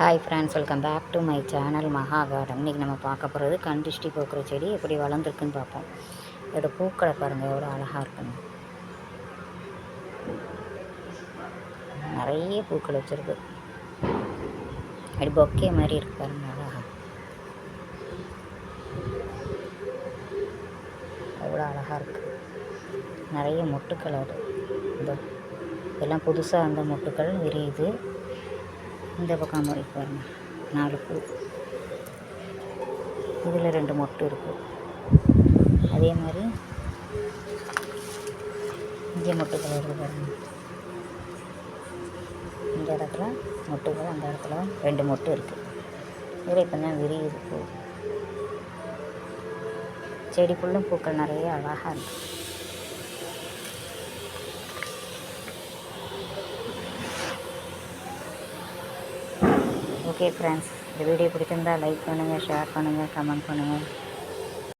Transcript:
Hi friends, welcome back to my channel Maha garden. இன்றைக்கி நம்ம பார்க்க போகிறது கண்டிஷ்டி பூக்கிற செடி எப்படி வளர்ந்துருக்குன்னு பார்ப்போம். இதோட பூக்களை பாருங்கள் எவ்வளோ அழகாக இருக்குங்க. நிறைய பூக்கள் வச்சுருக்கு. அப்படி பொக்கே மாதிரி இருக்கு பாருங்கள், அழகாக எவ்வளோ அழகாக இருக்குது. நிறைய மொட்டுக்கள் அது இதெல்லாம் புதுசாக அந்த மொட்டுக்கள் விரியுது. இந்த பக்கம் மாதிரி பாருங்கள், 4 பூ, இதில் 2 மொட்டு இருக்குது. அதே மாதிரி இங்கே மொட்டுக்கள் வருது பாருங்கள். இந்த இடத்துல மொட்டுக்கள், அந்த இடத்துல 2 மொட்டு இருக்குது. இதில் இப்போ தான் விரியுது பூ. செடி ஃபுல்லும் பூக்கள் நிறைய அழகாக இருக்குது. ஓகே ஃப்ரெண்ட்ஸ், இந்த வீடியோ பிடிச்சிருந்தால் லைக் பண்ணுங்கள், ஷேர் பண்ணுங்கள், கமெண்ட் பண்ணுங்கள்.